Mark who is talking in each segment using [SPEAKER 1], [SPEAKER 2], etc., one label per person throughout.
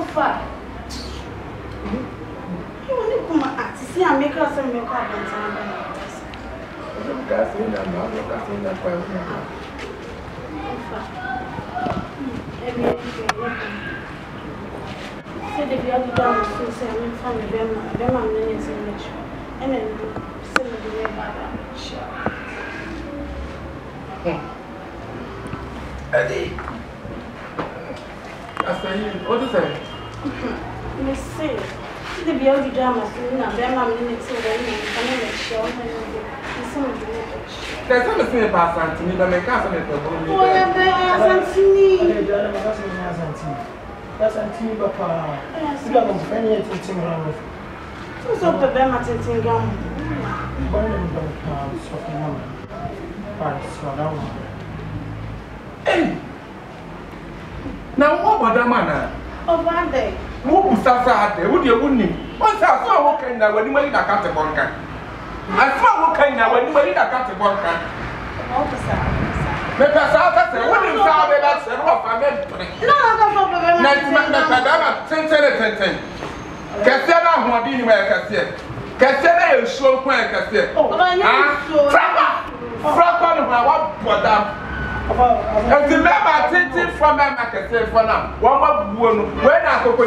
[SPEAKER 1] far. You want to come at see and make us and make up and time.
[SPEAKER 2] That's in that man, that's in that point.
[SPEAKER 1] So the other down to say, I'm from them minutes in the show. And then send the way back.
[SPEAKER 2] Eddie. I say, what is it?
[SPEAKER 1] Miss say, the beauty drama, Bema minutes in the show.
[SPEAKER 2] There's something about Santini that makes us a little bit.
[SPEAKER 1] Oh, yeah, Santini.
[SPEAKER 3] That's Santini, Papa. You got them funny at eating around.
[SPEAKER 1] So, the Bema tinting gum.
[SPEAKER 2] Hey! Now, what about that man?
[SPEAKER 1] Oh, one day.
[SPEAKER 2] Who was that? Would you wouldn't? What's that? So, what kind of when you made a cat of one kind? I saw what kind of when you made a cat of one kind. What is that? No, and remember, taking from my market for now. One more when I go on.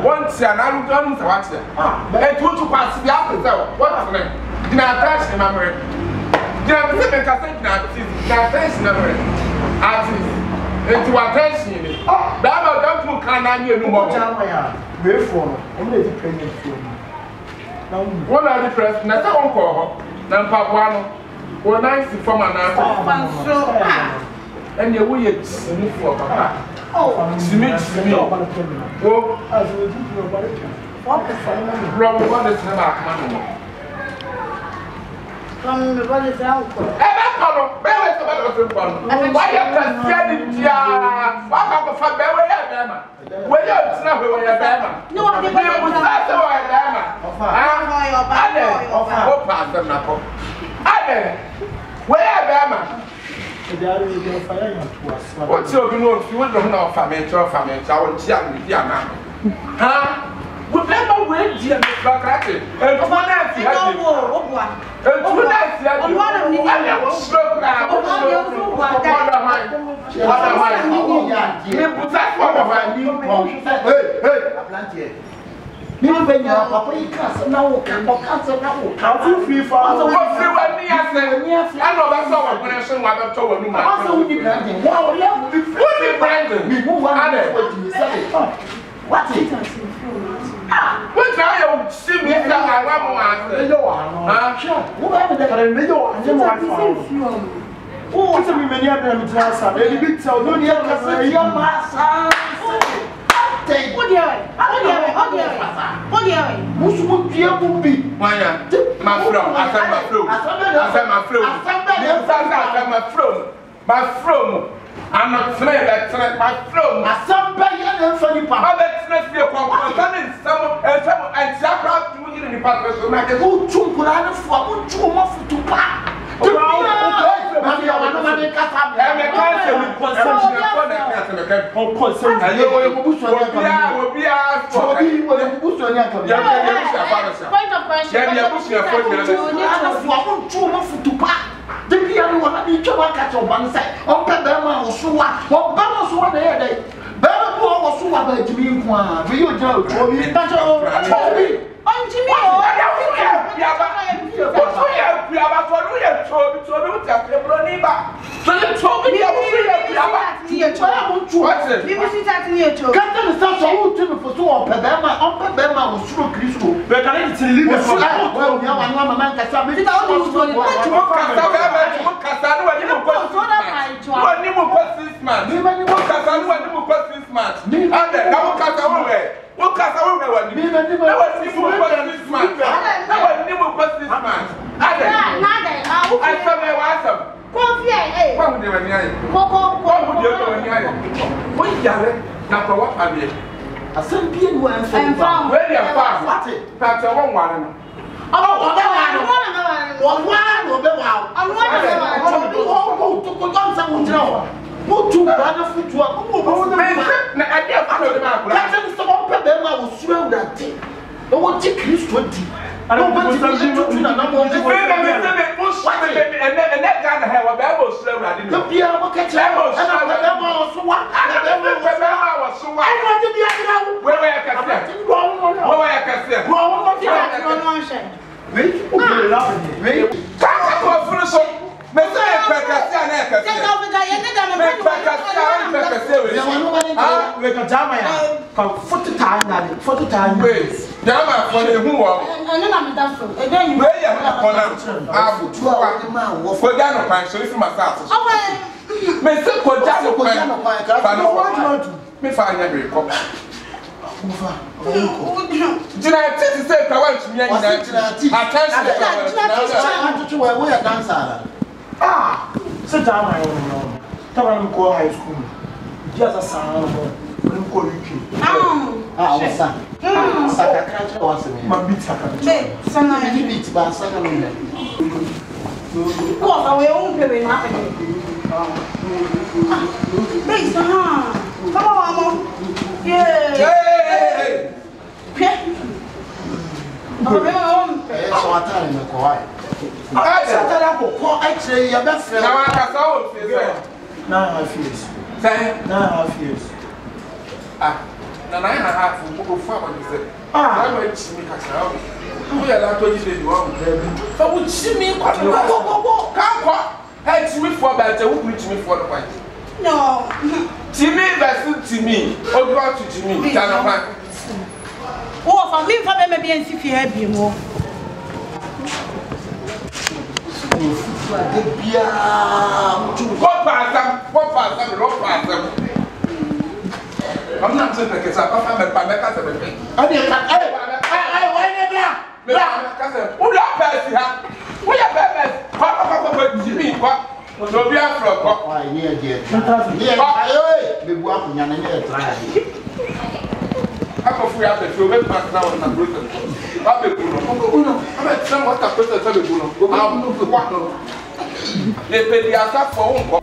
[SPEAKER 2] Once and I don't watch it. And to pass the after what's the name? Now, that's the memory. There was a cassette now, that's the memory. Artist, into attention. That don't can I hear no more.
[SPEAKER 3] Where for? Only the training for me. Now,
[SPEAKER 2] one of the press, not a call, Nampano. Well, nice from an answer. And you will see for Papa. Oh, Smith. Oh, as we do about it. What is never money?
[SPEAKER 1] From the body's uncle.
[SPEAKER 2] Why you can get it? Yeah, what kind of a baby? Where you're not where you're Bama. No, I didn't know that. Where Bama? What's your know if you don't know family, I will jam with Yana. Huh? Remember when Jim is back at it? And one night, and two nights, and one of them was struck now.
[SPEAKER 3] Me when you are papa you can't now cancel now. How to free for us?
[SPEAKER 2] What free when me I say? I know that's all when I show what I'm told you.
[SPEAKER 3] Also we need branding. Wow, love the
[SPEAKER 2] branding.
[SPEAKER 3] We move on. What you say? What it?
[SPEAKER 2] What now you see me that I want more.
[SPEAKER 3] Sure. Who have the video and you want oh, what's the many of them to baby big tell no near your master. What do you I'm not saying that my flow. I some better funny part. Let's not be a compliment. Some and Jack to in the department to make a good two plan for two months to pack. The piano will be to work at one side. On Pebama or Sua, or Bama Sua the other day. Bama was Sua by Jimmy Kwan. Will you tell me? On Jimmy, I sent you and found where you are. What it? That's a one. Oh, Oji Kristo di. No but you na na mo je.
[SPEAKER 2] And that guy have a Bible slow ready.
[SPEAKER 3] The Pia mo catch so what?
[SPEAKER 2] So why? Where I can see.
[SPEAKER 3] Wait, sit down, I don't know. Tell them go high school. Just a sound of them go UK. What's that? Sakakacha was in my beat. Some of the beats, but some of them. What are we all doing? Come on, yeah. Actually, your best friend. Now I have 9.5 years. 9.5 years. Ah, 9.5 for farmer. I'm going to make a sound. We are not going to do one. So, would she mean what? Come on. Hey, Timmy for better, who reach me for the point? No, Timmy versus Timmy. Oh, go to Timmy. Oh, for me, for maybe and see if you have you more. What past them? I'm not saying that it's a family, but I can't. I didn't. Who are passing? We are bad. Papa, Jimmy, what? So be a frog. Why, near dear. The walk in your try. I'm afraid of the few now and Britain. I'm what a person tell you. They pay the attack for one.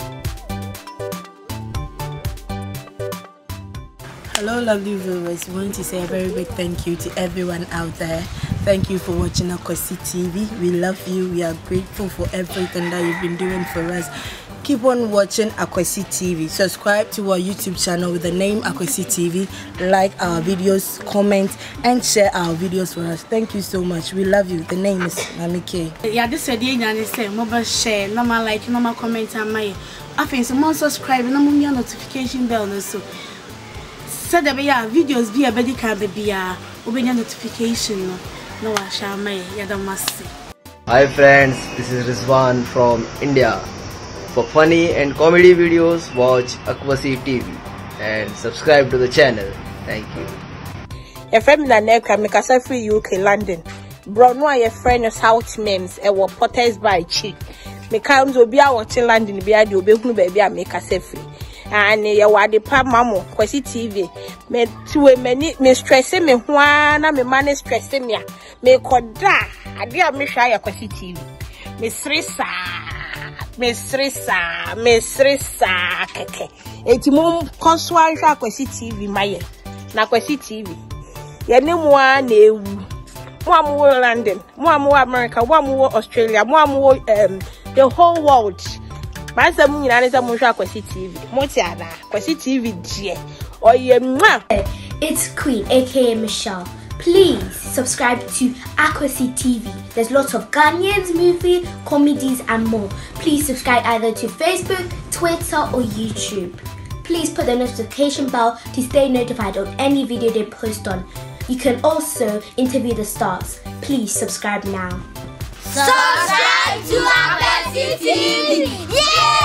[SPEAKER 1] Hello, lovely viewers. I want to say a very big thank you to everyone out there. Thank you for watching Akwasi TV. We love you. We are grateful for everything that you've been doing for us. Keep on watching Akwasi TV. Subscribe to our YouTube channel with the name Akwasi TV. Like our videos, comment, and share our videos for us. Thank you so much. We love you. The name is Mami K. Yeah, this is the end. Say, mobile share, normal like, normal comment, and my. I think so. More subscribe, no more notification bell, so. So that we have videos be a better can be a open notification. No, I shall may.
[SPEAKER 4] Hi friends, this is Rizwan from India. For funny and comedy videos, watch Akwasi TV and subscribe to the channel. Thank you.
[SPEAKER 5] Your friend Naneka make us free UK London. Bro, no, your friend is South Mems and what Potters by Chief. Me comes will be our watching London be a do baby I make us free. And you are the pa mamo, Akwasi TV. Me to many me stressing me one, me man stressing me. Me koda, I dear me shy Akwasi TV. Miss Risa, keke. Eti mum konswan sha Akwasi TV maye. Na Akwasi TV. Ye ne mo na ewu. Mo amu London, mo amu America, mo amu Australia, mo amu the whole world. Masa mu nyina ne sa mo sha Akwasi TV. Mo ti ana Akwasi TV die. Oye mwa.
[SPEAKER 6] It's Queen aka Michelle. Please subscribe to Akwasi TV. There's lots of Ghanaians, movie, comedies and more. Please subscribe either to Facebook, Twitter or YouTube. Please put the notification bell to stay notified of any video they post on. You can also interview the stars. Please subscribe now.
[SPEAKER 7] Subscribe to Akwasi TV! Yeah!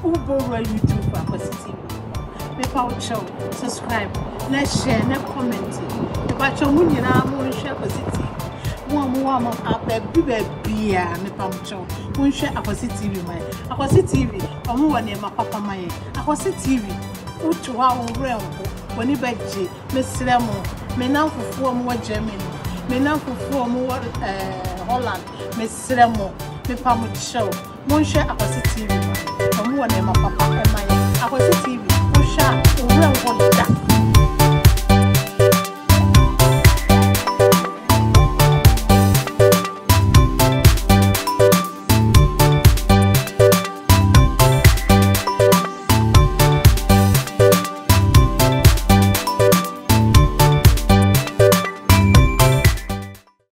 [SPEAKER 1] Uber YouTube for Akwasi TV. Subscribe, let's share, let's comment. If I show you now, I'm share Akwasi TV. One up baby, me pamcho. One share Akwasi TV, my Akwasi TV. I'm one name, my papa, my Akwasi TV. Utu wa realm. When you beg Miss Lemo, me now for 4 more Germany, me now for 4 more Holland, Miss Lemo, me pamcho. One share Akwasi TV, I'm one name, my papa, and my Akwasi TV. Real one.